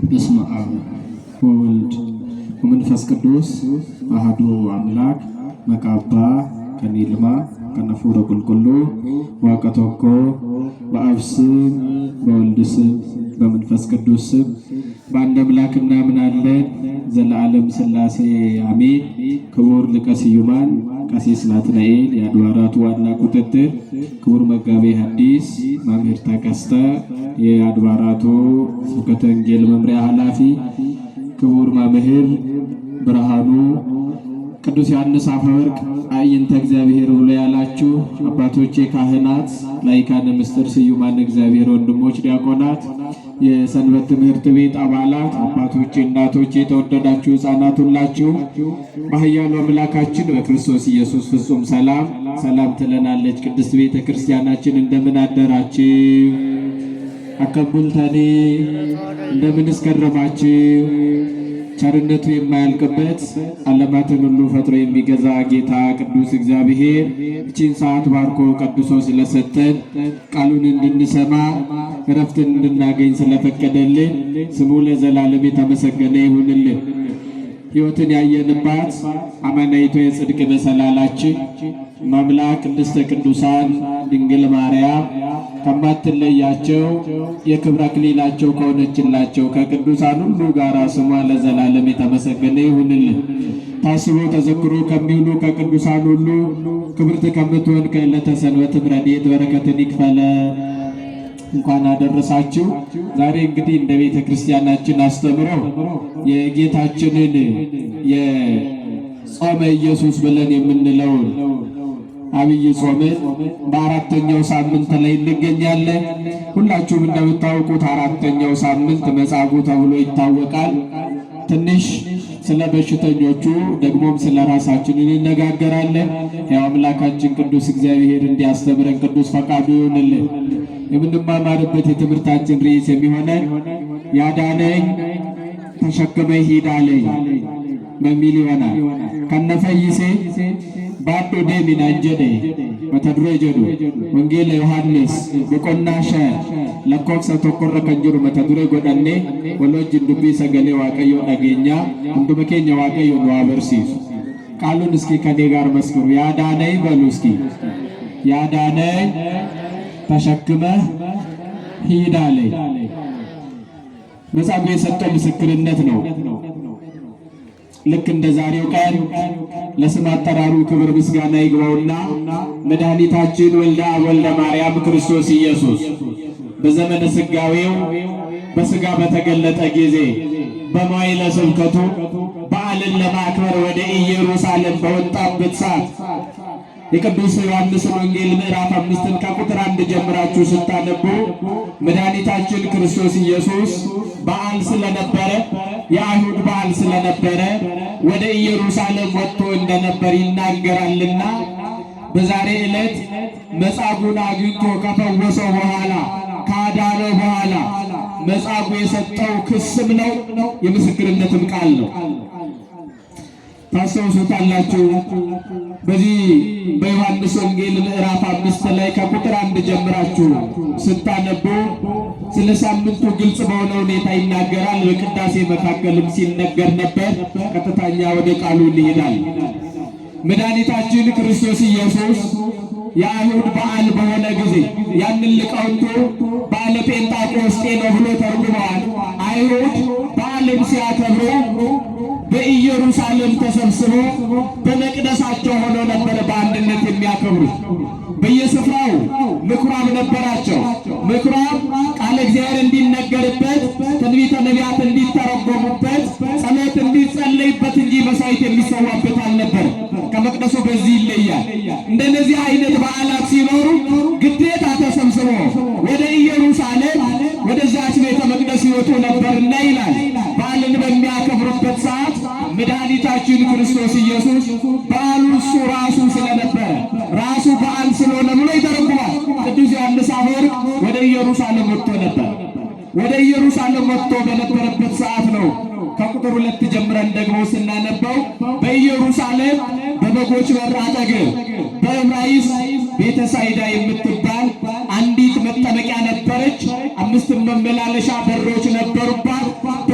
በስመ አብ ወወልድ ወመንፈስ ቅዱስ አሐዱ አምላክ መቃባ ከኒልማ ከነፉረ ቁልቁሉ ዋቀቶኮ በአብ ስም በወልድ ስም በመንፈስ ቅዱስ ስም በአንድ አምላክ እናምናለን። ዘለዓለም ሥላሴ አሜን። ክቡር ሊቀ ስዩማን ቀሲስ ናትናኤል የአድባራቱ ዋና ቁጥጥር፣ ክቡር መጋቤ ሐዲስ መምህር ተከስተ የአድባራቱ ስብከተ ወንጌል መምሪያ ኃላፊ፣ ክቡር መምህር ብርሃኑ ቅዱስ ዮሐንስ አፈወርቅ አይንተ እግዚአብሔር ብሎ ያላችሁ አባቶቼ ካህናት፣ ላይካነ ምስጢር ስዩማን እግዚአብሔር ወንድሞች ዲያቆናት፣ የሰንበት ትምህርት ቤት አባላት፣ አባቶቼ፣ እናቶቼ፣ የተወደዳችሁ ሕፃናት ሁላችሁ በኃያሉ አምላካችን በክርስቶስ ኢየሱስ ፍጹም ሰላም ሰላም ትለናለች ቅድስት ቤተ ክርስቲያናችን። እንደምን አደራችሁ? አከቡልተኔ እንደምን እስከረማችሁ? ቸርነቱ የማያልቅበት ዓለማትን ሁሉ ፈጥሮ የሚገዛ ጌታ ቅዱስ እግዚአብሔር እቺን ሰዓት ባርኮ ቀድሶ ስለሰጠን ቃሉን እንድንሰማ እረፍትን እንድናገኝ ስለፈቀደልን ስሙ ለዘላለም የተመሰገነ ይሁንልን። ሕይወትን ያየንባት አማናይቱ የጽድቅ መሰላላችን ማምላክ ቅድስተ ቅዱሳን ድንግል ማርያም ከማትለያቸው የክብር አክሊላቸው ከሆነችላቸው ከቅዱሳን ሁሉ ጋር ስሟ ለዘላለም የተመሰገነ ይሁንልን። ታስቦ ተዘክሮ ከሚውሉ ከቅዱሳን ሁሉ ክብርት ከምትሆን ከዕለተ ሰንበት ረድኤት በረከትን ይክፈለ። እንኳን አደረሳችሁ። ዛሬ እንግዲህ እንደ ቤተ ክርስቲያናችን አስተምሮ የጌታችንን የጾመ ኢየሱስ ብለን የምንለውን አብይ ጾምን በአራተኛው ሳምንት ላይ እንገኛለን። ሁላችሁም እንደምታውቁት አራተኛው ሳምንት መጻጉዕ ተብሎ ይታወቃል። ትንሽ ስለ በሽተኞቹ ደግሞም ስለ ራሳችን እንነጋገራለን። ያው አምላካችን ቅዱስ እግዚአብሔር እንዲያስተምረን ቅዱስ ፈቃዱ ይሁንልን። የምንማማርበት የትምህርታችን ርዕስ የሚሆነን ያዳነኝ ተሸክመ ሂድ አለኝ በሚል ይሆናል። ከነፈይሴ ባዶ ደሚና እንጀዴ መተድሮ ጀዱ ወንጌል ዮሐንስ በቆናሸ ለኮክሰ ተቆረ ከንጅሩ መተድሮ ጎዳኔ ወሎጅ ዱቢ ሰገሌ ዋቀዮ ነገኛ እንዱ መኬኛ ዋቀዮ ነው አበርሲስ ቃሉን እስኪ ከኔ ጋር መስክሩ። ያዳነኝ በሉ እስኪ ያዳነኝ ተሸክመ ሂድ አለኝ። መጻጉዕ የሰጠው ምስክርነት ነው። ልክ እንደ ዛሬው ቀን ለስም አጠራሩ ክብር ምስጋና ይግባውና መድኃኒታችን ወልደ አብ ወልደ ማርያም ክርስቶስ ኢየሱስ በዘመነ ሥጋዌው በሥጋ በተገለጠ ጊዜ በመዋዕለ ስብከቱ በዓልን ለማክበር ወደ ኢየሩሳሌም በወጣበት ሰዓት የቅዱስ ዮሐንስ ወንጌል ምዕራፍ 5 ከቁጥር 1 ጀምራችሁ ስታነቡ መድኃኒታችን ክርስቶስ ኢየሱስ በዓል ስለነበረ የአይሁድ በዓል ስለነበረ ወደ ኢየሩሳሌም ወጥቶ እንደነበር ይናገራልና በዛሬ ዕለት መጻጉዕን አግኝቶ ከፈወሰው በኋላ ካዳነው በኋላ መጻጉዕ የሰጠው ክስም ነው፣ የምስክርነትም ቃል ነው። ታስታውሱታላችሁ። በዚህ በዮሐንስ ወንጌል ምዕራፍ 5 ላይ ከቁጥር 1 ጀምራችሁ ስታነቡ ስለ ሳምንቱ ግልጽ በሆነ ሁኔታ ይናገራል። በቅዳሴ መካከልም ሲነገር ነበር። ቀጥታኛ ወደ ቃሉ እንሄዳለን። መድኃኒታችን ክርስቶስ ኢየሱስ የአይሁድ በዓል በሆነ ጊዜ ያንን ሊቃውንቱ በዓለ ጴንጣቆስጤ ነው ብሎ ተርጉመዋል። አይሁድ በዓልን ሲያከብሩ በኢየሩሳሌም ተሰብስበው በመቅደሳቸው ሆነው ነበር በአንድነት የሚያከብሩት። በየስፍራው ምኩራብ ነበራቸው። ምኩራብ ቃለ እግዚአብሔር እንዲነገርበት፣ ትንቢተ ነቢያት እንዲተረጎሙበት፣ ጸሎት እንዲጸለይበት እንጂ መስዋዕት የሚሰዋበት አልነበረም። ከመቅደሱ በዚህ ይለያል። እንደነዚህ አይነት በዓላት ሲኖሩ ግዴታ ተሰብስበው ወደ ኢየሩሳሌም ወደዛች ቤተ መቅደስ ይወጡ ነበርና ይላል። በዓልን በሚያከብሩበት ሰዓት መድኃኒታችን ክርስቶስ ኢየሱስ በዓሉ እሱ ራሱ ስለነበረ ራሱ በዓል ስለሆነ ብሎ ይተረጉማል። ቅዱስ ዮሐንስ አፈወርቅ ወደ ኢየሩሳሌም ወጥቶ ነበር። ወደ ኢየሩሳሌም ወጥቶ በነበረበት ሰዓት ነው ከቁጥር 2 ጀምረን ደግሞ ስናነበው በኢየሩሳሌም በበጎች በር አጠገብ በዕብራይስጥ ቤተ ሳይዳ የምትባል አንዲት መጠመቂያ ነበረች። 5 መመላለሻ በሮች ነበሩባት።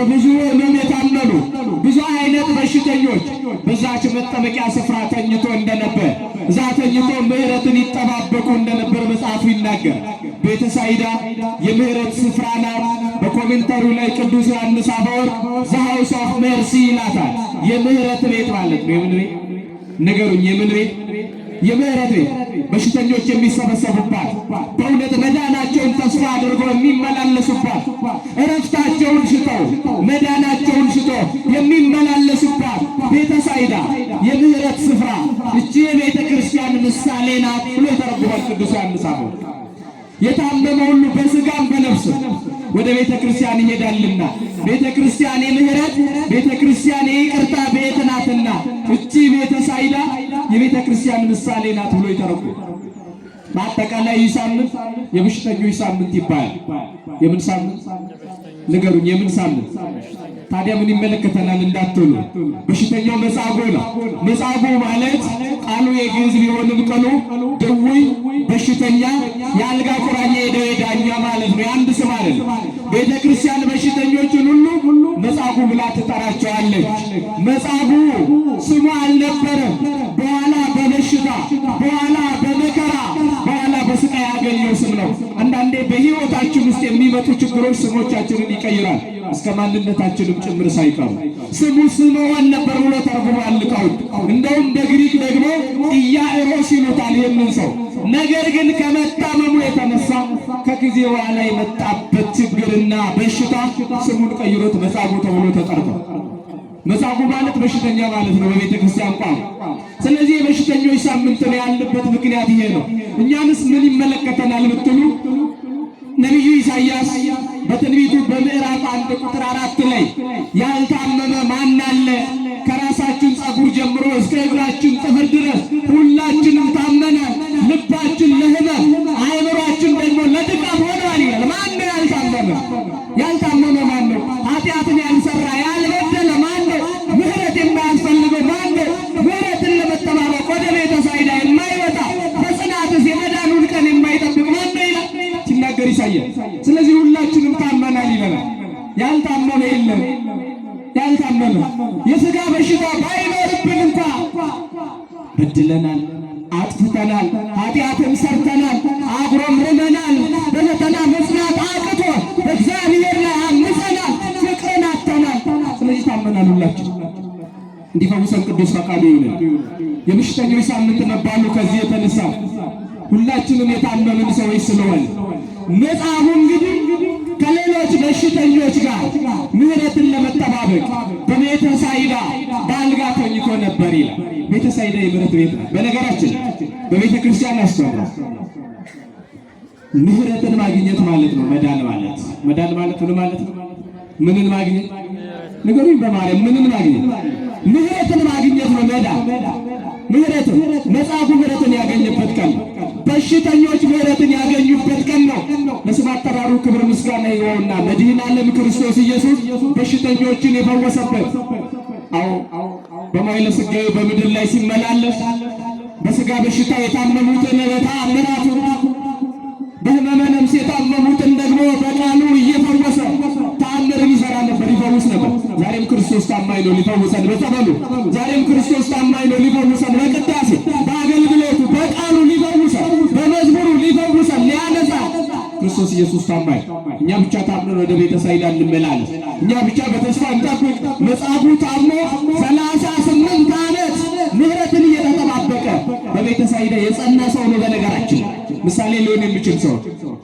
በብዙ ሕመም የታመኑ ብዙ አይነት በሽተኞች በዛች መጠመቂያ ስፍራ ተኝቶ እንደነበር እዛ ተኝቶ ምሕረትን ይጠባበቁ እንደነበር መጽሐፉ ይናገር። ቤተ ሳይዳ የምሕረት ስፍራ ናት። በኮሜንተሩ ላይ ቅዱስ ዮሐንስ አፈወርቅ ዘ ሃውስ ኦፍ ሜርሲ ይላታል። የምሕረት ቤት ማለት ነው። የምን ቤት ንገሩኝ? የምን ቤት? የምሕረት ቤት። በሽተኞች የሚሰበሰቡባት፣ በእውነት መዳናቸውን ተስፋ አድርገው የሚመላለሱባት፣ እረፍታቸውን ሽተው መዳናቸውን ሽተው የሚመላለሱባት ቤተ ሳይዳ የምሕረት ስፍራ እቺ የቤተ ክርስቲያን ምሳሌ ናት ብሎ ይተረጉማል ቅዱስ ዮሐንስ አፈወርቅ። የታመመ ሁሉ በስጋም በነፍስ ወደ ቤተ ክርስቲያን ይሄዳልና ቤተ ክርስቲያን የምሕረት ቤተ ክርስቲያን የይቅርታ ቤት ናትና እቺ ቤተ ሳይዳ የቤተ ክርስቲያን ምሳሌ ናት ብሎ ይተረጉማል። በአጠቃላይ ይህ ሳምንት የበሽተኞች ሳምንት ይባላል። የምን ሳምንት ንገሩኝ? የምን ሳምንት? ታዲያ ምን ይመለከተናል እንዳትሉ፣ በሽተኛው መጻጉዕ ነው። መጻጉዕ ማለት ቃሉ የግዕዝ ቢሆንም ቀሉ ድውይ፣ በሽተኛ፣ የአልጋ ቁራኛ፣ የደዌ ዳኛ ማለት ነው። የአንድ ስም አይደለም። ቤተ ክርስቲያን በሽተኞችን ሁሉ መጻጉዕ ብላ ትጠራቸዋለች። መጻጉዕ ስሙ አልነበረም። በኋላ በበሽታ በኋላ በመከራ በኋላ በስቃይ ያገኘው ስም ነው። አንዳንዴ በሕይወታችን ውስጥ የሚመጡ ችግሮች ስሞቻችንን ይቀይራል፣ እስከ ማንነታችንም ጭምር ሳይቀሩ። ስሙ ስምዖን ነበር ብሎ ተርጉሟል ሊቃውንት። እንደውም በግሪክ ደግሞ ኢያኢሮስ ይሉታል ይህንን ሰው። ነገር ግን ከመታመሙ የተነሳ ከጊዜ በኋላ የመጣበት ችግርና በሽታ ስሙን ቀይሮት መጻጉዕ ተብሎ ተጠርቷል። መጻጉዕ ማለት በሽተኛ ማለት ነው በቤተ ክርስቲያን ቋንቋ። ስለዚህ የበሽተኞች ሳምንት ነው ያለበት ምክንያት ይሄ ነው። እኛንስ ምን ይመለከተናል ብትሉ ነቢዩ ኢሳይያስ በትንቢቱ በምዕራፍ 1 ቁጥር 4 ላይ ያልታመመ ማን አለ? ከራሳችን ፀጉር ጀምሮ እስከ እግራችን ጥፍር ድረስ ሁላችንም ታመናል። ልባችን ለሕመም አእምሯችን ደግሞ ለድካም ሆኗል ይላል። ማን ነው ያልታመመ? ያልታመመ ማን ነው? ኃጢአትን ያልሰራ ያልበደለ ማን ነው? ምሕረት የማያስፈልገው ማን ነው? ምሕረትን ለመጠባበቅ ወደ ቤተ ሳይዳ የማይወጣ በጽናትስ የመዳኑን ቀን የማይጠብቅ ማን ነው ይላል ሲናገር ኢሳይያስ። ስለዚህ ሁላችንም ታመናል ይለናል። ያልታመመ የለም። ያልታመመ የሥጋ በሽታ ባይኖርብን እንኳ በድለናል፣ አጥፍተናል፣ ኃጢአትን ሰርተናል፣ አጉረምርመናል፣ በፈተና መጽናት አቅቶ በእግዚአብሔር ላይ አምፀናል፣ ፍቅርን አጥተናል። ስለዚህ ታመናል ሁላችን። እንዲፈውሰን ቅዱስ ፈቃዱ ይሁን። የበሽተኞች ሳምንት መባሉ ከዚህ የተነሳ ሁላችንም የታመምን ሰዎች ስለሆነ መጽሐፉ እንግዲህ ከሌሎች በሽተኞች ጋር ምሕረትን ለመጠባበቅ በቤተ ሳይዳ በአልጋ ተኝቶ ነበር ይላል። ቤተ ሳይዳ የምሕረት ቤት ነው። በነገራችን በቤተ ክርስቲያን ያስተምራል። ምሕረትን ማግኘት ማለት ነው መዳን ማለት። መዳን ማለት ምን ማለት ነው? ምንን ማግኘት ንገሩኝ በማርያም። ምንን ማግኘት? ምሕረትን ማግኘት ነው መዳን። ምሕረትን መጽሐፉ ምሕረትን ያገኘበት ቀን ነው። በሽተኞች ምሕረትን ያገኙበት ቀን ነው። ለስም አጠራሩ ክብር ምስጋና ይግባውና መድኃኔ ዓለም ክርስቶስ ኢየሱስ በሽተኞችን የፈወሰበት። አዎ በማይለ ሥጋዌ በምድር ላይ ሲመላለስ በሥጋ በሽታ የታመሙትን በተአምራቱ በሕመመ ነፍስ የታመሙትን ደግሞ በቃሉ እየፈወሰ ተአምርን ይሠራ ነበር፣ ይፈውስ ነበር። ዛሬም ክርስቶስ ታማኝ ነው ሊፈውሰን በጸበሉ። ዛሬም ክርስቶስ ታማኝ ነው ሊፈውሰን በቅዳሴ በአገልግሎቱ በቃሉ ሊፈውሰን በመዝሙሩ ሊፈውሰን ሊያነጻ ክርስቶስ ኢየሱስ ታማኝ። እኛ ብቻ ታምነን ወደ ቤተ ሳይዳ እንመላለስ። እኛ ብቻ በተስፋ እንጠብቅ። መጽሐፉ ታምኖ 38 ዓመት ምሕረትን እየተጠባበቀ በቤተ ሳይዳ የጸና ሰው ነው። በነገራችን ምሳሌ ሊሆን የሚችል ሰው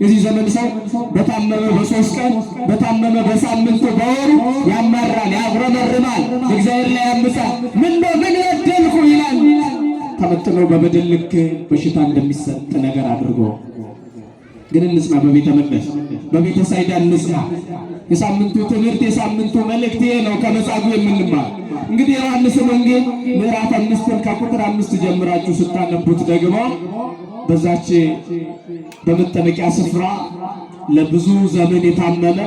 የዚህ ዘመን ሰው በታመመ በ3 ቀን በታመመ በሳምንቱ በወሩ ያማራል፣ ያጉረመርማል፣ እግዚአብሔር ላይ ያምጻል። ምን በደልኩ ይላል። ተመጥኖ በበደል ልክ በሽታ እንደሚሰጥ ነገር አድርጎ ግን እንጽና። በቤተ መቅደስ በቤተ ሳይዳ እንጽና። የሳምንቱ ትምህርት የሳምንቱ መልእክት ነው ከመጻጉዕ የምንማር። እንግዲህ ዮሐንስ ወንጌል ምዕራፍ 5 ከቁጥር 5 ጀምራችሁ ስታነቡት ደግሞ በዛች በመጠመቂያ ስፍራ ለብዙ ዘመን የታመመ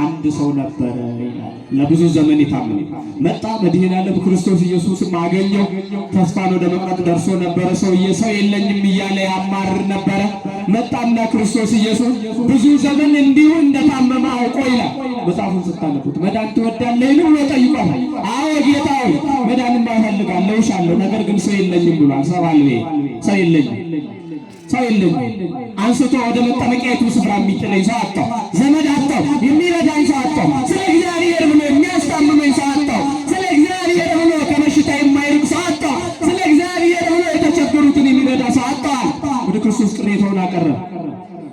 አንድ ሰው ነበረ ይላል። ለብዙ ዘመን የታመመ መጣ፣ መድኃኔ ዓለም ክርስቶስ ኢየሱስም አገኘው። ተስፋን ወደ መቁረጥ ደርሶ ነበረ። ሰውዬ ሰው የለኝም እያለ ያማርር ነበረ። መጣና ክርስቶስ ኢየሱስ ብዙ ዘመን እንዲሁ እንደታመመ አውቆ ይላል መጽሐፉን ስታነቡት መዳን ትወዳለህ ብሎ ጠይቋል። አዎ ጌታዬ መዳንም እፈልጋለሁ እሻለሁ፣ ነገር ግን ሰው የለኝም ብሏል። ሰባልቤ ሰው የለኝም አንስቶ ወደ መጠመቂያይቱ ስፍራ የሚጥለኝ ሰው አጣሁ። ዘመድ አጣሁ። የሚረዳኝ ሰው አጣሁ። ስለ እግዚአብሔር ብሎ የሚያስታምመኝ ሰው አጣሁ። ስለ እግዚአብሔር ብሎ ከበሽታ የማይርቅ ሰው አጣሁ። ስለ እግዚአብሔር ብሎ የተቸገሩትን የሚረዳ ሰው አጣሁ። ወደ ክርስቶስ ቅሬታውን አቀረበ።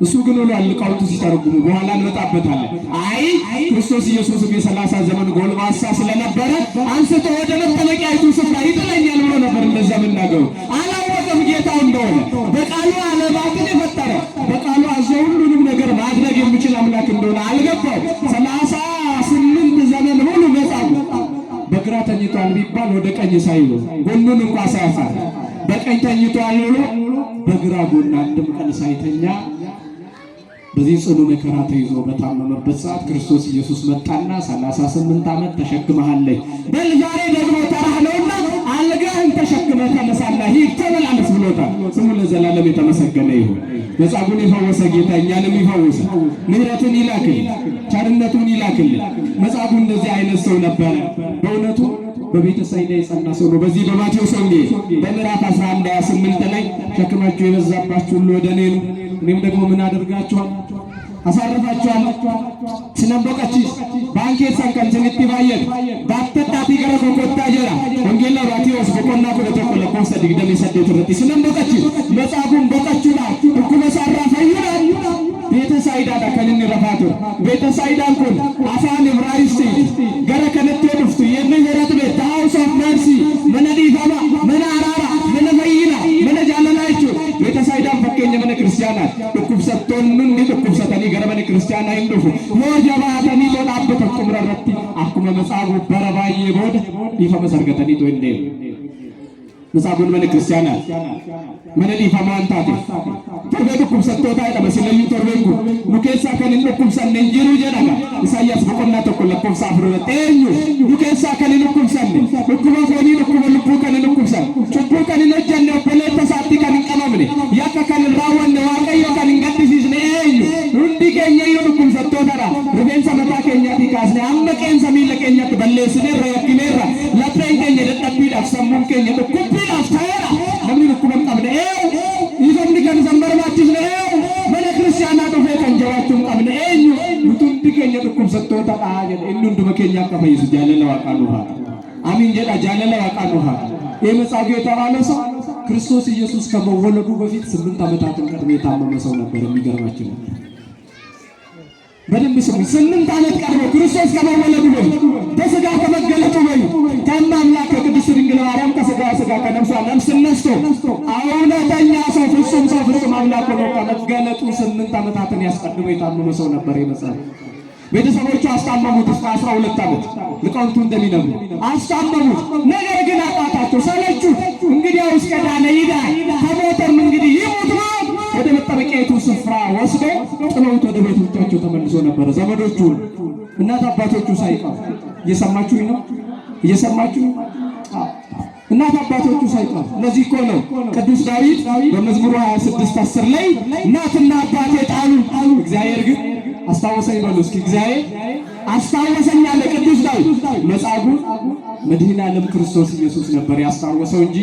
እሱ ግን ብሏል ሊቃውንቱ ሲተረጉሙ፣ በኋላ እንመጣበታለን። አይ ክርስቶስ ኢየሱስም የ30 ዘመን ጎልማሳ ስለነበረ አንስቶ ወደ መጠመቂያይቱ ስፍራ ይጥለኛል ብሎ ነበር እንደዛ መናገሩ። አላወቀም ጌታው እንደሆነ። በቃሉ ዓለማትን የፈጠረ በቃሉ አዞ ሁሉንም ነገር ማድረግ የሚችል አምላክ እንደሆነ አልገባው። 38 ዘመን ሙሉ መጻጉዕ በግራ ተኝቷል ቢባል ወደ ቀኝ ሳይሉ ጎኑን እንኳን ሳያሳር በቀኝ ተኝቷል ብሎ በግራ ጎን አንድም ቀን ሳይተኛ በዚህ ጽኑ መከራ ተይዞ በታመመበት ሰዓት ክርስቶስ ኢየሱስ መጣና 38 ዓመት ተሸክመሃለች፣ በል ዛሬ ደግሞ ተራህ ነውና አልጋህን ተሸክመህ ተነሳና ሂድ ተመላለስ ብሎታል። ስሙ ለዘላለም የተመሰገነ ይሁን። መጻጉዕን የፈወሰ ጌታ እኛንም ይፈውስ፣ ምሕረቱን ይላክል፣ ቸርነቱን ይላክል። መጻጉዕ እንደዚህ አይነት ሰው ነበረ። በእውነቱ በቤተ ሳይዳ የጸና ሰው ነው። በዚህ በማቴዎስ ወንጌል በምዕራፍ 11:28 ላይ ሸክማችሁ የበዛባችሁ ሁሉ ወደ እኔ ኑ እኔም ደግሞ ምን አደርጋችኋል? አሳርፋችኋለሁ። ስነምቦቀቺስ ባንኬት ሰንቀን ስንት ባየት ባተጣቲ ገረ ኮኮታ ጀራ ወንጌል ማቴዎስ በቆና ኮለተቆለ ኮንሰ ዲግደም ይሰደት ረቲ ስነምቦቀቺስ መጻጉዕን ቦቀቹና እኩለ ሳራፋዩና ቤተ ሳይዳ ከንን ረፋቱ ቤተ ሳይዳን ኩን አፋን ዕብራይስጥ ገረ ከነቴ ድፍቱ የምህረት ቤት ሃውስ ኦፍ መርሲ መነዲፋማ መናራራ መነፈይና መነጃለላይቹ ቤተ ሳይዳን ፈከኘ መነ ክርስቲያናት ዱኩብሰቶን ምን ዱኩብሰተኒ ገረ መነ ክርስቲያና እንዱፉ ሞጀባተኒ ቶዳበተ ቁምረረቲ አኩመ መጻጉዕ በረባዬ ቦደ ዲፈመ ሰርገተኒ ቶ እንዴ መጻጉዕን መነ ክርስቲያናት መነ ዲፈማ አንታቴ torbe dhukkubsattoota jedhama silayyuu torbeen kun nu keessaa kan hin dhukkubsanne hin jiru jedhama. Isaayyaas boqonnaa tokko lakkoofsa 4 irratti eenyu nu keessaa kan hin dhukkubsanne dhukkuba foonii dhukkuba lubbuu kan hin dhukkubsanne cubbuu kan hin hojjenne obboleetta isaatti kan hin qabamne yakka kan hin raawwanne waaqayyo kan hin gaddisiisne eenyu hundi keenya iyyuu dhukkubsattootadha. Rifeensa mataa keenyaatii kaasne hamma qeensa miila keenyatti balleessineerra yakkineerra lapheen keenya dadhabbiidhaaf sammuun keenya dhukkubbiidhaaf ta'eera. Namni dhukkuba hin qabne ifamni kan isaan barbaachisne mana kiristaanaa dhufee kan jawaachuun qabne eenyu nuti keenya dhukkubsattootadha jedhe inni hunduma keenya akka fayyisu jaalala waaqaa nuuf haa ta'u። አሚን ጀዳ ጃለላ ዋቃኑ ሀ የመጻጉዕ የተባለ ሰው ክርስቶስ ኢየሱስ ከመወለዱ በፊት 8 ዓመታትን ቀድሞ የታመመ ሰው ነበር። የሚገርማችሁ ነው። በደንብ ስሙ። 8 ዓመት ቀድሞ ክርስቶስ ከመወለዱ በፊት በሥጋ ከመገለጡ በፊት ከአምላክ ከቅድስት ድንግል ማርያም ከሥጋ ሥጋ ከነፍሷ ነፍስ ነስቶ እውነተኛ ሰው ፍጹም አምላክ ሆኖ ከመገለጡ 8 ዓመታትን ያስቀድሞ የታመመ ሰው ነበር የመጻጉዕ። ቤተሰቦቹ አስታመሙት እስከ 12 ዓመት ሊቃውንቱ እንደሚነግሩ አስታመሙት። ነገር ግን አቃታቸው፣ ሰለቹት። እንግዲያውስ ከዳነ ይዳን ከሞተም እንግዲህ ይሙት ነው። ወደ መጠመቂያይቱ ስፍራ ወስዶ ጥለውት ወደ ቤቶቻቸው ተመልሶ ነበረ። ዘመዶቹ እናት አባቶቹ ሳይቀሩ እየሰማችሁ ነው፣ እየሰማችሁ እናት አባቶቹ ሳይቀሩ። ለዚህ እኮ ነው ቅዱስ ዳዊት በመዝሙሩ 26:10 ላይ እናትና አባቴ ጣሉ፣ እግዚአብሔር ግን አስታወሰኝ በሉ እስኪ። እግዚአብሔር አስታወሰኝ አለ ቅዱስ ዳዊት። መጻጉዕ መድኃኔ ዓለም ክርስቶስ ኢየሱስ ነበር ያስታወሰው እንጂ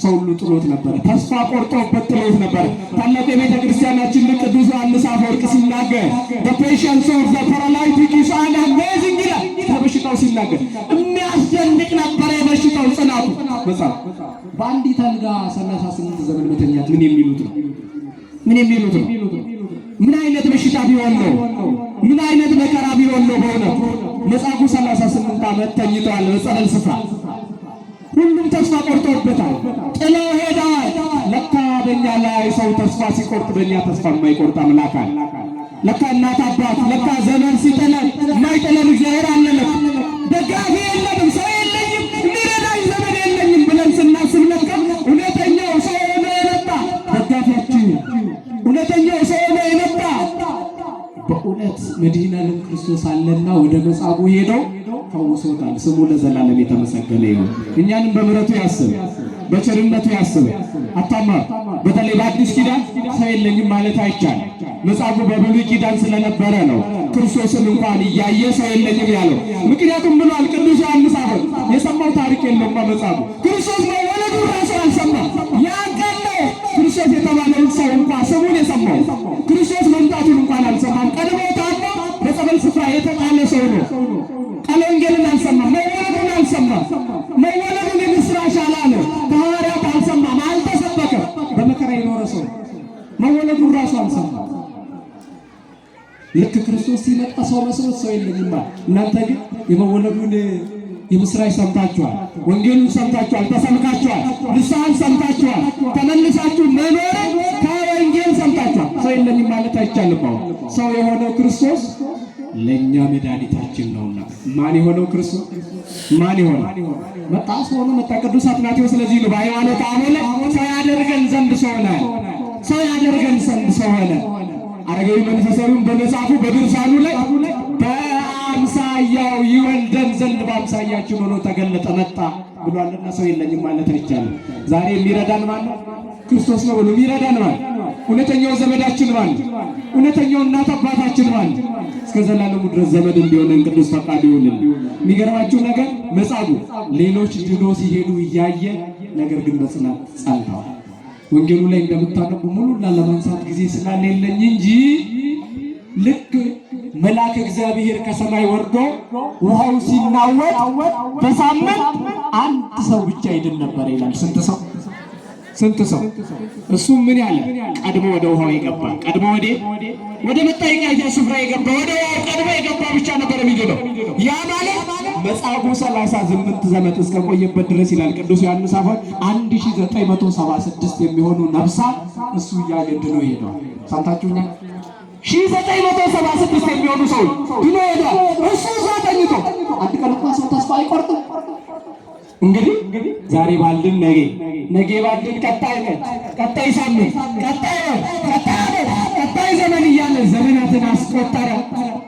ሰው ሁሉ ጥሎት ነበር፣ ተስፋ ቆርጦበት ጥሎት ነበር። ታላቁ የቤተ ክርስቲያናችን ቅዱስ ዮሐንስ አፈወርቅ ሲናገር the patience of the paralytic is amazing ይላል። በሽታው ሲናገር የሚያስደንቅ ነበር የበሽታው ጽናቱ። መጻጉዕ በአንዲት አልጋ 38 ዘመን መተኛት ምን የሚሉት ነው? ምን የሚሉት ነው? ምን አይነት በሽታ ቢሆን ነው? ምን አይነት መከራ ቢሆን ነው? በእውነት መጻጉዕ 38 ዓመት ተኝቷል በጸበል ስፍራ። ሁሉም ተስፋ ቆርጦበታል፣ ጥለው ሄደዋል። ለካ በእኛ ላይ ሰው ተስፋ ሲቆርጥ በእኛ ተስፋ የማይቆርጥ አምላክ አለ። ለካ እናት አባት፣ ለካ ዘመን ሲጥለን የማይጥለን እግዚአብሔር አለ። ደጋፊ የለንም፣ ሰው የለኝም፣ የሚረዳኝ ዘመን የለኝም ብለን ስናስብ ለካ እውነተኛው ሰው ሆኖ የመጣ ደጋፊያችን፣ እውነተኛው ሰው ሆኖ የመጣ በእውነት መድኃኔ ዓለም ክርስቶስ አለና ወደ መጻጉዕ ሄደው ፈውሶታል። ስሙ ለዘላለም የተመሰገነ ይሁን። እኛንም በምሕረቱ ያስብ፣ በቸርነቱ ያስብ። አታማር በተለይ በአዲስ ኪዳን ሰው የለኝም ማለት አይቻልም። መጻጉዕ በብሉይ ኪዳን ስለነበረ ነው ክርስቶስን እንኳን እያየ ሰው የለኝም ያለው። ምክንያቱም ብሏል ቅዱስ ዮሐንስ አፈወርቅ የሰማው ታሪክ የለም መጻጉዕ ክርስቶስ መወለዱ ራሱ አልሰማም። ያን ቀን ነው ክርስቶስ የተባለውን ሰው እንኳን ስሙን የሰማው። ክርስቶስ መምጣቱን እንኳን አልሰማም። ቀድሞ ታሞ በጸበል ስፍራ የተጣለ ሰው ነው። ቃለ ወንጌልን አልሰማም። መወለዱን አልሰማም። መወለዱን የምስራች አላለ። ከሐዋርያት አልሰማም፣ አልተሰበከም። በመከራ የኖረ ሰው መወለዱን ራሱ አልሰማም። ልክ ክርስቶስ ሲመጣ ሰው መስሎት ሰው የለኝም። እናንተ ግን የመወለዱን የምስራች ሰምታችኋል፣ ወንጌሉን ሰምታችኋል፣ ተሰብካችኋል፣ ንስሐን ሰምታችኋል፣ ተመልሳችሁ መኖርን ከወንጌል ሰምታችኋል። ሰው የለኝም ማለት አይቻልም። ሰው የሆነው ክርስቶስ ለእኛ መድኃኒታችን ነውና። ማን የሆነው ክርስቶስ? ማን የሆነው መጣ? ሰው ሆኖ መጣ። ቅዱስ አትናቴዎስ ስለዚህ ነው በሃይማኖተ አበው ላይ ሰው ያደርገን ዘንድ ሰው ሆነ፣ ሰው ያደርገን ዘንድ ሰው ሆነ። አረጋዊ መንፈሳዊውን በመጽሐፉ በድርሳኑ ላይ በአምሳያው ይወልደን ዘንድ በአምሳያችን ሆኖ ተገለጠ መጣ ብሏልና ሰው የለኝም ማለት አይቻልም። ዛሬ የሚረዳን ማን ነው? ክርስቶስ ነው ብሎ የሚረዳን ማን? እውነተኛው ዘመዳችን ማን? እውነተኛው እናት አባታችን ማን? እስከ ዘላለሙ ድረስ ዘመድ እንዲሆነን ቅዱስ ፈቃዱ ይሁንልን። የሚገርማችሁ ነገር መጻጉዕ ሌሎች ድኖ ሲሄዱ እያየ ነገር ግን በጽናት ጸንተዋል። ወንጌሉ ላይ እንደምታነቡ ሙሉና ለማንሳት ጊዜ ስላሌለኝ እንጂ ልክ መልአክ እግዚአብሔር ከሰማይ ወርዶ ውሃው ሲናወጥ በሳምንት አንድ ሰው ብቻ ይድን ነበር ይላል። ስንት ሰው? ስንት ሰው? እሱም ምን ያለ ቀድሞ ወደ ውሃው የገባ ቀድሞ ወደ መጠየቂያ ስፍራ የገባ ወደ ውሃው ቀድሞ የገባ ብቻ ነበር የሚድነው። ያ ማለት መጻጉዕ 38 ዘመን እስከ ቆየበት ድረስ ይላል ቅዱስ ዮሐንስ አፈወርቅ 1976 የሚሆኑ ነፍሳት እሱ እያገድነው ሄደዋል። ሰምታችሁኛል? 1976 የሚሆኑ ሰዎች ድኖ ሄደዋል። እሱ እዛ ተኝቶ አንድ ቀን እንኳን ሰው ተስፋ አይቆርጥም። እንግዲህ ዛሬ ባልን ነገ ባልን ቀጣይ ሳምንት ቀጣይ ዘመን እያለ ዘመናትን አስቆጠረ።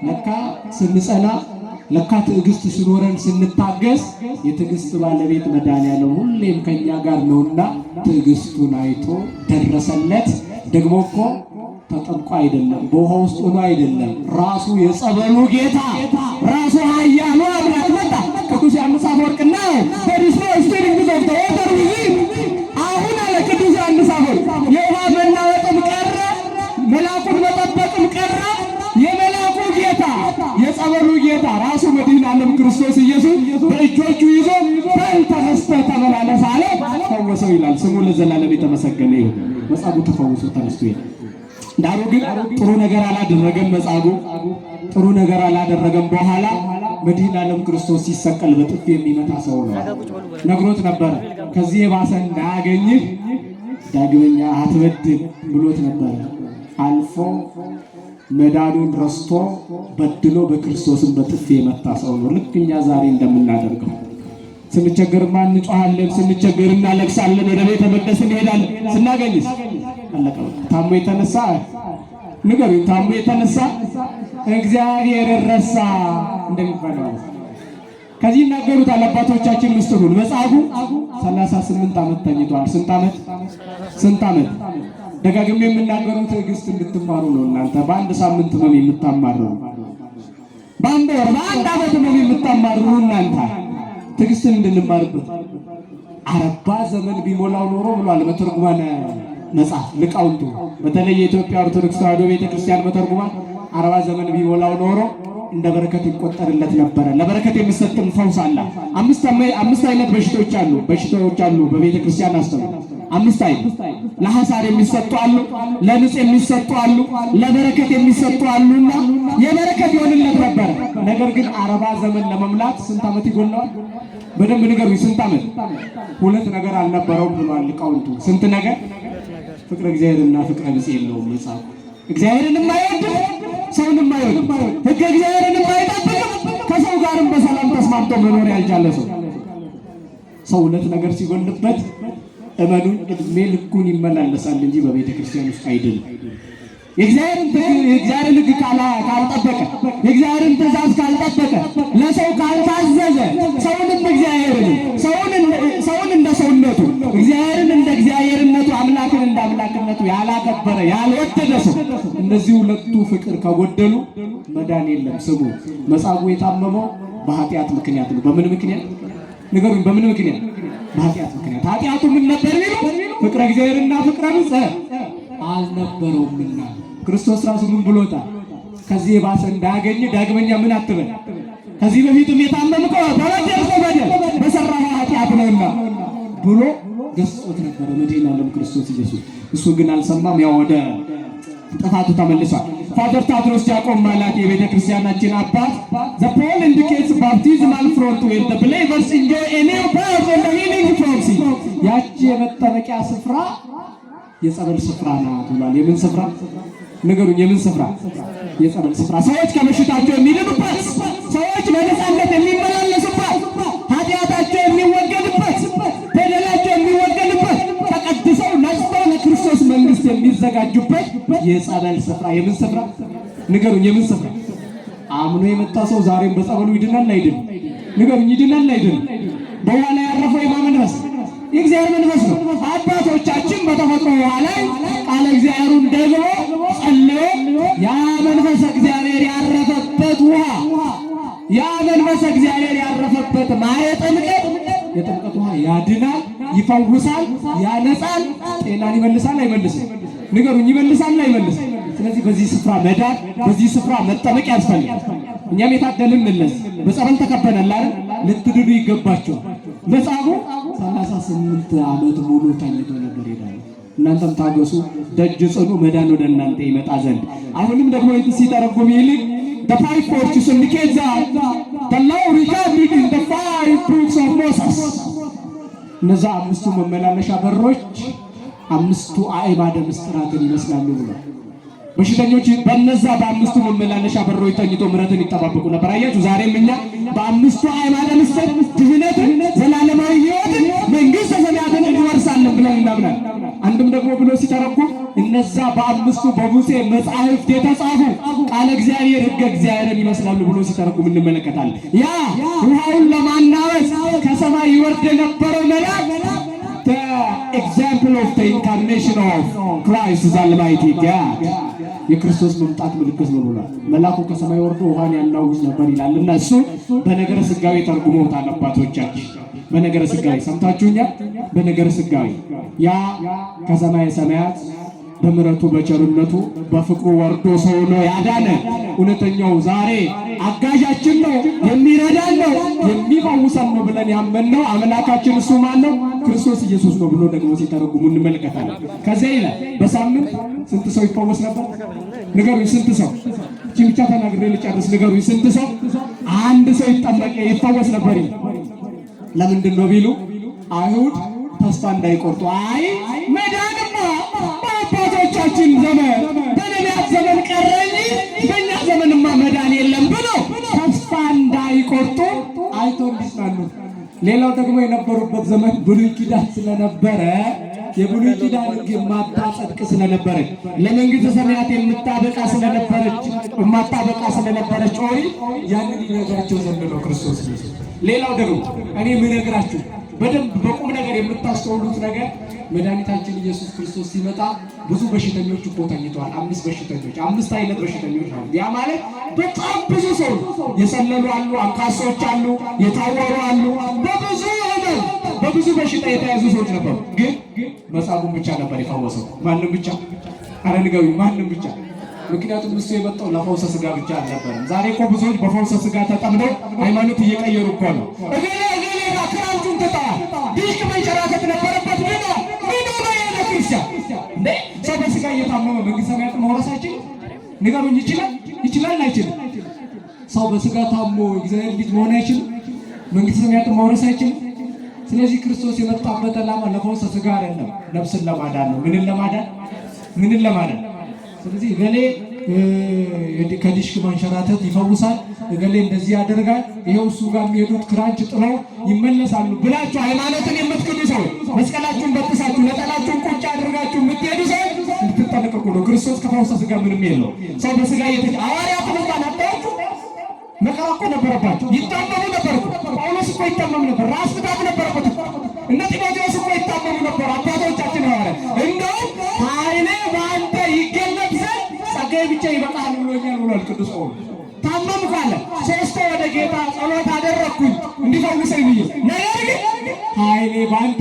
ለካ ስንጸና ለካ ትዕግስት ሲኖረን ስንታገስ የትዕግስት ባለቤት መድኃኒዓለም ሁሌም ከኛ ጋር ነውና ትዕግስቱን አይቶ ደረሰለት። ደግሞ እኮ ተጠምቆ አይደለም፣ በውሃ ውስጥ ሆኖ አይደለም፣ ራሱ የጸበሉ ጌታ ራሱ ኃያሉ አምላክ መጣ። ቅዱስ ዮሐንስ አፈወርቅና በዲስኖ ስቲሪንግ ዘውተ ወተር ዊዝ አሁን አለ ቅዱስ ዮሐንስ አፈወርቅ የውሃ መናወጥም ቀረ፣ መልአኩን መጠበቅም ቀረ። የመልአኩ ጌታ የጸበሉ ጌታ ራሱ መድኃኔዓለም ክርስቶስ ኢየሱስ በእጆቹ ይዞ በል ተነስተህ ተመላለስ አለ፣ ፈወሰው ይላል። ስሙ ለዘላለም የተመሰገነ ይሁን። መጻጉዕ ተፈውሶ ተነስቶ ይላል። ዳሩ ግን ጥሩ ነገር አላደረገም። መጻጉዕ ጥሩ ነገር አላደረገም። በኋላ መድኃኔዓለም ክርስቶስ ሲሰቀል በጥፊ የሚመታ ሰው ነው። ነግሮት ነበረ፣ ከዚህ የባሰ እንዳያገኝህ ዳግመኛ አትበድል ብሎት ነበረ። አልፎ መዳኑን ረስቶ በድሎ በክርስቶስን በጥፊ የመታ ሰው ነው። ልክ እኛ ዛሬ እንደምናደርገው ስንቸገርማ እንጮሃለን፣ ስንቸገር እናለቅሳለን፣ ወደ ቤተ መቅደስ እንሄዳለን። ስናገኝስ አለቀ። ታሞ የተነሳ ንገሩኝ፣ ታሞ የተነሳ እግዚአብሔር ረሳ እንደሚባለው ከዚህ ይናገሩታል አባቶቻችን ምስጢሩን። መጻጉዕ 38 ዓመት ተኝቷል። ስንት ዓመት? ደጋግሜ የምናገረው ትዕግስት እንድትማሩ ነው። እናንተ በአንድ ሳምንት ነው የምታማሩ፣ በአንድ ወር በአንድ ዓመት ነው የምታማሩ። እናንተ ትዕግስትን እንድንማርበት 40 ዘመን ቢሞላው ኖሮ ብሏል በትርጉማነ መጽሐፍ ሊቃውንቱ። በተለይ የኢትዮጵያ ኦርቶዶክስ ተዋሕዶ ቤተክርስቲያን በትርጉማን 40 ዘመን ቢሞላው ኖሮ እንደ በረከት ይቆጠርለት ነበረ። ለበረከት የሚሰጥም ፈውስ አለ። አምስት አይነት በሽታዎች አሉ በቤተክርስቲያን አስተምሮ። 5 አይነት ለሐሳር የሚሰጡ አሉ፣ ለንጽ የሚሰጡ አሉ፣ ለበረከት የሚሰጡ አሉና የበረከት ይሆንለት ነበረ። ነገር ግን 40 ዘመን ለመምላት ስንት ዓመት ይጎለዋል? በደንብ ንገሩኝ። ስንት ዓመት? 2 ነገር አልነበረውም ብሏል ሊቃውንቱ። ስንት ነገር? ፍቅረ እግዚአብሔርና ፍቅረ ቢጽ የለውም መጽሐፉ። እግዚአብሔርንም አይወድም፣ ሰውንም አይወድም፣ ሕገ እግዚአብሔርንም አይጠብቅም። ከሰው ጋርም በሰላም ተስማምቶ መኖር ያልቻለ ሰው 2 ነገር ሲጎልበት እመኑን እድሜ ልኩን ይመላለሳል እንጂ በቤተ ክርስቲያን ውስጥ አይደለም። የእግዚአብሔርን ሕግ ካልጠበቀ፣ የእግዚአብሔርን ትእዛዝ ካልጠበቀ፣ ለሰው ካልታዘዘ፣ ሰውንም እግዚአብሔርን ሰውን እንደ ሰውነቱ፣ እግዚአብሔርን እንደ እግዚአብሔርነቱ፣ አምላክን እንደ አምላክ ያላፈቀረ ያልወደደ ሰው እነዚህ ሁለቱ ፍቅር ከጎደሉ መዳን የለም። ስሙ መጻጉዕ የታመመው በኃጢአት ምክንያት ነው። በምን ምክንያት ንገሩኝ? በምን ምክንያት? በኃጢአት ምክንያት። ኃጢአቱ ምን ነበር ቢሉ ፍቅረ እግዚአብሔርና ፍቅረ ንጽሕ አልነበረውምና ክርስቶስ ራሱ ምን ብሎታል? ከዚህ የባሰ እንዳያገኝ ዳግመኛ ምን አትበል። ከዚህ በፊትም የታመምከው በበደል በሰራህ ኃጢአት ነውና ብሎ ገስጾት ነበር መድኃኔዓለም ክርስቶስ ኢየሱስ። እሱ ግን አልሰማም። ያው ወደ ጥፋቱ ተመልሷል። ፋዘር ታድሮስ ዲያቆን ማላት የቤተ ክርስቲያናችን አባት the Paul indicates baptismal front where the believers enjoy a new birth and the healing from sin። ያቺ የመጠመቂያ ስፍራ የጸበል ስፍራ ናት ብሏል። የምን ስፍራ ንገሩኝ? የምን ስፍራ? የጸበል ስፍራ። ሰዎች ከበሽታቸው የሚድኑበት፣ ሰዎች በነፃነት የሚመላለሱበት፣ ኃጢአታቸው የሚወገድበት፣ በደላቸው የሚወገድበት፣ ተቀድሰው ነጽተው ለክርስቶስ መንግስት የሚዘጋጁበት የጸበል ስፍራ። የምን ስፍራ ንገሩኝ? የምን ስፍራ? አምኖ የመጣ ሰው ዛሬም በጸበሉ ይድናል አይድንም? ንገሩኝ። ይድናል አይድንም? በኋላ ያረፈው የማን መንፈስ? የእግዚአብሔር መንፈስ ነው። አባቶቻችን በተፈጥሮ ውሃ ላይ ቃለ እግዚአብሔሩን ደግሞ ጸልዮ ያ መንፈስ እግዚአብሔር ያረፈበት ውሃ፣ ያ መንፈስ እግዚአብሔር ያረፈበት ማየ ጥምቀት፣ የጥምቀት ውሃ ያድናል፣ ይፈውሳል፣ ያነጻል፣ ጤናን ይመልሳል አይመልስም? ንገሩኝ። ይመልሳል አይመልስም? ስለዚህ በዚህ ስፍራ መዳን፣ በዚህ ስፍራ መጠመቅ ያስፈልጋል። እኛም የታደልን እንለስ በጸበል ተከበናል አይደል? ልትድኑ ይገባቸው። መጻጉዕ 38 ዓመት ሙሉ ተኝቶ ነበር ይላል። እናንተም ታገሱ፣ ደጅ ጽኑ፣ መዳን ወደ እናንተ ይመጣ ዘንድ። አሁንም ደግሞ ሲተረጎም ይልቅ the five porches indicate that the law recorded in the five books of Moses። እነዛ አምስቱ መመላለሻ በሮች አምስቱ አዕማደ ምስጢራትን ይመስላሉ ብሏል። በሽተኞች በነዛ በአምስቱ መመላለሻ በሮች ተኝቶ ምሕረትን ይጠባበቁ ነበር። አያችሁ፣ ዛሬም እኛ በአምስቱ አዕማደ ምስጢር ድህነትን፣ ዘላለማዊ ሕይወትን፣ መንግሥተ ሰማያትን እንወርሳለን ብለን እናምናለን። አንድም ደግሞ ብሎ ሲተረጉም እነዛ በአምስቱ በሙሴ መጻሕፍት የተጻፉ ቃለ እግዚአብሔር ሕገ እግዚአብሔርን ይመስላሉ ብሎ ሲተረጉም እንመለከታለን። ያ ውሃውን ለማናወጽ ከሰማይ ይወርድ የነበረው መልአክ the example of the incarnation of Christ the Almighty God የክርስቶስ መምጣት ምልክት ነው ብሏል። መልአኩ ከሰማይ ወርዶ ውሃን ያናውዝ ነበር ይላል እና እሱ በነገረ ሥጋዌ ተርጉመውታል አባቶቻችን። በነገረ ሥጋዌ ሰምታችሁኛል። በነገረ ሥጋዌ ያ ከሰማይ ሰማያት በምሕረቱ በቸርነቱ በፍቅሩ ወርዶ ሰው ነው ያዳነ። እውነተኛው ዛሬ አጋዣችን ነው፣ የሚረዳን ነው፣ የሚፈውሰን ነው ብለን ያመንነው አምላካችን እሱ ማን ነው? ክርስቶስ ኢየሱስ ነው ብሎ ደግሞ ሲተረጉሙ እንመለከታለን። ከዚያ ይላል በሳምንት ስንት ሰው ይፈወስ ነበር? ንገሩኝ። ስንት ሰው? እቺ ብቻ ተናግሬ ልጨርስ። ንገሩኝ። ስንት ሰው? አንድ ሰው ይጠመቅ ይፈወስ ነበር። ለምንድን ነው ቢሉ አይሁድ ተስፋ እንዳይቆርጡ አይ መዳንማ በአባቶቻችን ዘመን በነቢያት ዘመን ቀረ እንጂ በእኛ ዘመንማ መዳን የለም ብሎ ተስፋ እንዳይቆርጡ አይቶ እንዲጽናኑ። ሌላው ደግሞ የነበሩበት ዘመን ብሉይ ኪዳን ስለነበረ የብሉይ ኪዳን ሕግ የማታጸድቅ ስለነበረች ለመንግሥተ ሰማያት የምታበቃ ስለነበረች ኦሪት ያንን ይነግራቸው ዘንድ ነው ክርስቶስ ኢየሱስ። ሌላው ደግሞ እኔ የምነግራችሁ በደንብ በቁም ነገር የምታስተውሉት ነገር መድኃኒታችን ኢየሱስ ክርስቶስ ሲመጣ ብዙ በሽተኞች እኮ ተኝተዋል። 5 በሽተኞች፣ 5 አይነት በሽተኞች አሉ። ያ ማለት በጣም ብዙ ሰው የሰለሉ አሉ፣ አንካሶች አሉ፣ የታወሩ አሉ፣ በብዙ ህመም በብዙ በሽታ የተያዙ ሰዎች ነበሩ። ግን መጻጉዕ ብቻ ነበር የፈወሰው። ማንም ብቻ? አረ ንገሩኝ፣ ማንም ብቻ? ምክንያቱም እሱ የመጣው ለፈውሰ ሥጋ ብቻ አልነበረም። ዛሬ እኮ ብዙዎች በፈውሰ ሥጋ ተጠምደው ሃይማኖት እየቀየሩ እኮ ነው። ክራንቹን ትተዋል። ዲሽቅ መንሸራተት ነበረበት ምን ነው ያለ ክርስቲያን እንዴ? ሰው በሥጋ እየታመመ መንግሥተ ሰማያትን መውረስ አይችልም? ንገሩኝ። ይችላል? ይችላል አይችልም? ሰው በሥጋ ታሞ እግዚአብሔር ልጅ መሆን አይችልም? መንግሥተ ሰማያትን መውረስ አይችልም? ስለዚህ ክርስቶስ የመጣበት ዓላማ ለፈውሰ ሥጋ አይደለም፣ ነፍስን ለማዳን ነው። ምንን ለማዳን? ምንን ለማዳን? ስለዚህ እገሌ ከዲሽቅ መንሸራተት ይፈውሳል፣ እገሌ እንደዚህ ያደርጋል፣ ይሄው እሱ ጋር የሚሄዱት ክራንች ጥለው ይመለሳሉ ብላችሁ ሃይማኖትን የምትክዱ ሰዎች፣ መስቀላችሁን በጥሳችሁ ነጠላችሁን ቁጭ አድርጋችሁ የምትሄዱ ሰዎች እንድትጠነቀቁ ነው። ክርስቶስ ከፈውሰ ሥጋ ምንም የለው። ሰው በሥጋ ሐዋርያት እንኳን አታያችሁ? መከራ እኮ ነበረባቸው፣ ይታመሙ ነበር። ጳውሎስ እኮ ይታመም ነበር፣ ራስ ምታት ነበረበት። እነ ጢሞቴዎስ እኮ ይታመሙ ነበር። አባቶቻችን ሐዋርያት እንደውም ኃይሌ በአንተ ይበቃል ብሎኛል ብሏል ቅዱስ ጳውሎስ። ታመምኩ አለ። ሶስት ወደ ጌታ ጸሎት አደረግኩኝ እንዲፈውሰኝ ብዬ፣ ነገር ግን ኃይሌ ባንተ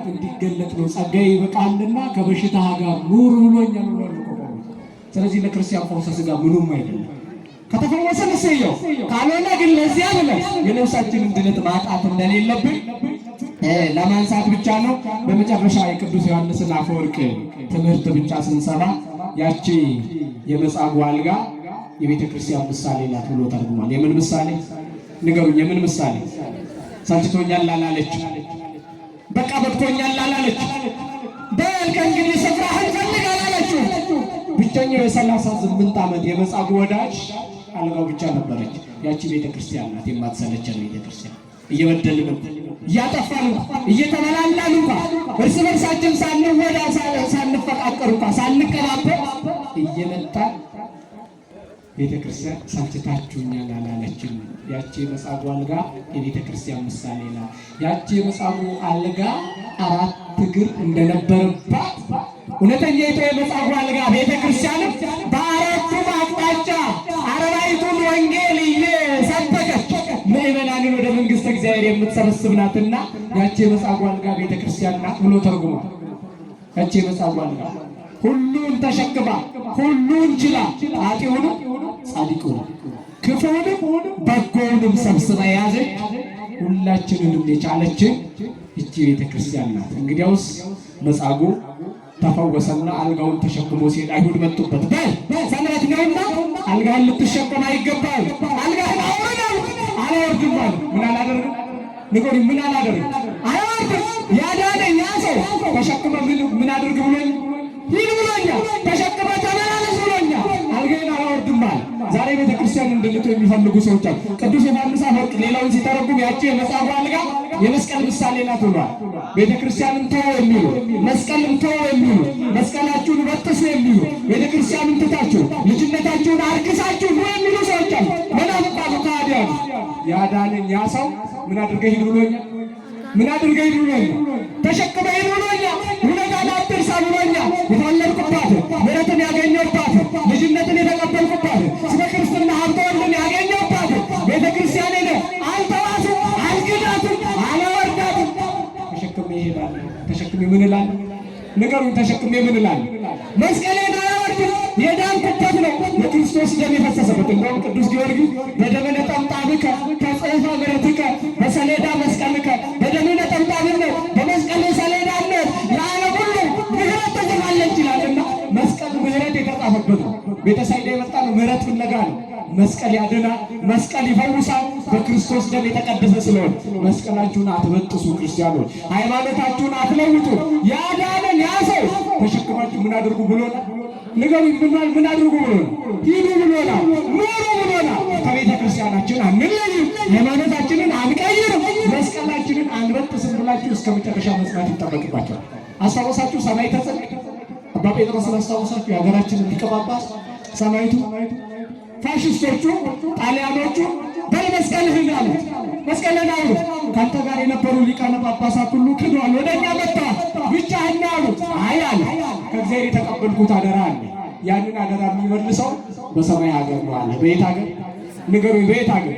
እንዲገለጥ ነው፣ ጸጋዬ ይበቃልና ከበሽታ ጋር ኑር ብሎኛል ብሏል ጳውሎስ። ስለዚህ ለክርስቲያን ፈውሰ ሥጋ ምኑም አይደለም። ከተፈወሰን እሰየው፣ ካልሆነ ግን ለዚያ ብለን የነፍሳችንን ድነት ማጣት እንደሌለብን ለማንሳት ብቻ ነው። በመጨረሻ የቅዱስ ዮሐንስን አፈወርቅ ትምህርት ብቻ ስንሰማ ያቺ የመጻጉዕ አልጋ የቤተ ክርስቲያን ምሳሌ ናት ብሎ ተርጉሟል። የምን ምሳሌ ንገሩኝ? የምን ምሳሌ? ሰልችቶኛል አላለች፣ በቃ በቅቶኛል አላለች፣ በል ከእንግዲህ ስፍራህን ፈልግ አላለችው። ብቸኛው የ38 ዓመት የመጻጉዕ ወዳጅ አልጋው ብቻ ነበረች። ያቺ ቤተ ክርስቲያን ናት፣ የማትሰለቸን ቤተ ክርስቲያን። እየበደልን እያጠፋን እየተበላላን እርስ በርሳችን ሳንወዳ ሳንፈቃቀር ሳንቀባበል እየመጣን ቤተ ክርስቲያን ሰልችታችሁኛል አላለችም። ያቺ የመጻጉዕ አልጋ የቤተ ክርስቲያን ምሳሌ ናት። ያቺ የመጻጉዕ አልጋ 4 እግር እንደነበረባት እውነተኛ የመጻጉዕ አልጋ ቤተ ክርስቲያን በአራቱም አቅጣጫ አርባዕቱን ወንጌል እየሰበከች ምዕመናንን ወደ መንግሥተ እግዚአብሔር የምትሰበስብ ናትና ያቺ የመጻጉዕ አልጋ ቤተ ክርስቲያን ናት ብሎ ተርጉሟል። ያቺ የመጻጉዕ አልጋ ሁሉን ተሸክማ ሁሉን ችላ ኃጥኡንም ጻድቁንም ክፉውንም በጎውንም ሰብስባ የያዘች ሁላችንንም የቻለችን እቺ ቤተ ክርስቲያን ናት። እንግዲያውስ መጻጉዕ ተፈወሰና አልጋውን ተሸክሞ ሲሄድ አይሁድ መጡበት። ሰንበት ነውና አልጋህን ልትሸከም አይገባም፣ አልጋህን አውርድ አሉት። አላወርድም አለ። ምን አላደርግም? ንገሩኝ፣ ምን አላደርግም? አላወርድም። ያዳነኝ ያ ሰው ተሸክመ ምን አድርግ ብሎኝ ሂድ ብሎኛል፣ ተሸክመ ተመላለስ ብሎኛል፣ አልጋዬን አላወርድም አለ። ዛሬ ቤተ ክርስቲያን እንድንተው የሚፈልጉ ሰዎች አሉ። ቅዱስ ዮሐንስ አፈወርቅ ሌላውን ሲተረጉም ያቺ የመጻጉዕ አልጋ የመስቀል ምሳሌ ናት ብሏል። ቤተ ክርስቲያንን ተው የሚሉ መስቀልን ተው የሚሉ መስቀላችሁን በጥሱ የሚሉ ቤተ ክርስቲያንን ትታችሁ ልጅነታችሁን አርክሳችሁ ነው የሚሉ ሰዎች አሉ። መናፍቃኑ ከሃዲያኑ። ያዳነኝ ያ ሰው ምን አድርገህ ሂድ ብሎኛል፣ ምን አድርገህ ሂድ ብሎኛል፣ ተሸክመህ ሂድ ብሎኛል፣ ውለታን አትርሳ ብሎኛል። የተወለድኩባት ምሕረትን ያገኘሁባት ልጅነትን የተቀበልኩባት ስለ ክርስትና ሀብተ ወልድን ያገኘሁባት ቤተ ክርስቲያኔ አልተዋትም፣ አልክዳትም፣ አላወርዳትም። ተሸክሜ እሄዳለሁ። ተሸክሜ ምን እላለሁ? ንገሩኝ። ተሸክሜ ምን እላለሁ? መስቀሌን አላወርድም። የዳንኩበት ነው የክርስቶስ ደም የፈሰሰበት። እንደውም ቅዱስ ጊዮርጊስ በደመ ነጠብጣብከ ተጽሕፈ ምሕረትከ በሰሌዳ መስቀልከ በደመ ነጠብጣብነት በመስቀል ሰሌዳነት ለዓለም ሁሉ ምሕረት ተጽፋለች ይላልና መስቀል ምሕረት የተጻፈበት ነው። ቤተሳይዳ የመጣ ነው ምሕረት ፍለጋ ነው። መስቀል ያድናል፣ መስቀል ይፈውሳል። በክርስቶስ ደም የተቀደሰ ስለሆነ መስቀላችሁን አትበጥሱ ክርስቲያኖች፣ ሃይማኖታችሁን አትለውጡ። ያዳነን ያ ሰው ተሸክማችሁ ምን አድርጉ ብሎናል? ንገሩኝ። ምን አድርጉ ብሎናል? ሂዱ ብሎናል፣ ኑሩ ብሎናል። ከቤተ ክርስቲያናችን አንለይም፣ ሃይማኖታችንን አንቀይርም፣ መስቀላችንን አንበጥስም ብላችሁ እስከ መጨረሻ መጽናት ይጠበቅባቸዋል። አስታወሳችሁ? ሰማዕተ ጽድቅ አባ ጴጥሮስን አስታወሳችሁ? የሀገራችንን ሊቀ ጳጳስ ሰማዕቱ ፋሽስቶቹ ጣሊያኖቹ በመስቀልህን አሉት። መስቀልን አሉት። ካንተ ጋር የነበሩ ሊቃነ ጳጳሳት ሁሉ ክዷል፣ ወደኛ መጥተዋል፣ ብቻህን አሉት። አይ አለ፣ ከእግዚአብሔር የተቀበልኩት አደራ አለ። ያንን አደራ የሚመልሰው በሰማይ ሀገር ነው አለ። በየት ሀገር ንገሩኝ? በየት ሀገር?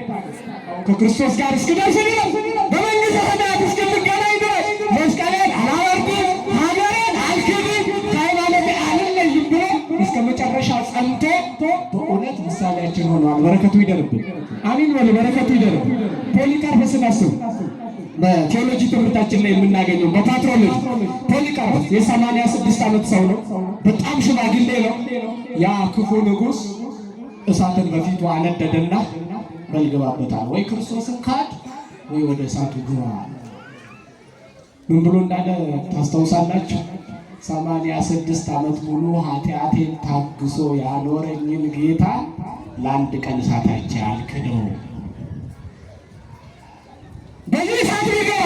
ከክርስቶስ ጋር እስክደርስ ድረስ በመንግሥተ ሰማያት እስክንገናኝ ድረስ መስቀሌን አላወርድም፣ ሀገሬን አልክድም፣ ከሃይማኖቴ አልለይም ብሎ እስከ መጨረሻ ጸንቶ በእውነት ምሳሌያችን ሆኗል። በረከቱ ይደርብን። አሚን በሉ። በረከቱ ይደርብን። ፖሊካርፕስን አስቡ። በቴዎሎጂ ትምህርታችን ላይ የምናገኘው በፓትሮሎጂ ፖሊካርፕስ የ86 ዓመት ሰው ነው። በጣም ሽማግሌ ነው። ያ ክፉ ንጉሥ እሳትን በፊቱ አነደደና በልግባበታል፣ ወይ ክርስቶስን ካድ ወይ ወደ እሳቱ ግባ። ምን ብሎ እንዳለ ታስታውሳላችሁ? 86 ዓመት ሙሉ ኃጢአቴን ታግሶ ያኖረኝን ጌታ ለአንድ ቀን እሳት አይቼ አልክደውም። በዚህ እሳት ቢገባ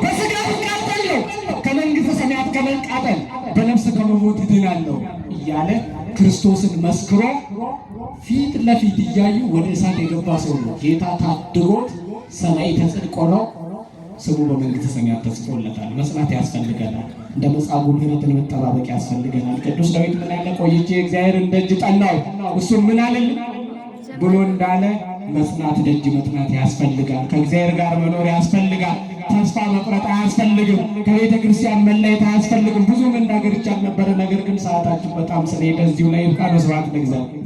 በሥጋ እቃጠላለሁ፣ ከመንግሥተ ሰማያት ከመቃጠል በነፍስ ከመሞት እድናለሁ እያለ ክርስቶስን መስክሮ ፊት ለፊት እያዩ ወደ እሳት የገባ ሰው ነው። ጌታ ታድጎት ሰማዕተ ጽድቅ ሆኖ ስሙ በመንግሥተ ሰማያት ተጽፎለታል። መስማት ያስፈልገናል። እንደ መጻጉዕ ምሕረትን መጠባበቅ ያስፈልገናል። ቅዱስ ዳዊት ምን አለ? ቆይቼ እግዚአብሔርን ደጅ ጠናው እሱም ምን አለልኝ ብሎ እንዳለ መጽናት ደጅ መጥናት ያስፈልጋል። ከእግዚአብሔር ጋር መኖር ያስፈልጋል። ተስፋ መቁረጥ አያስፈልግም። ከቤተ ክርስቲያን መለየት አያስፈልግም። ብዙ መናገር ይቻል ነበረ፣ ነገር ግን ሰዓታችን በጣም ስለሄደ እዚሁ ላይ ቃል መስዋዕት ለእግዚአብሔር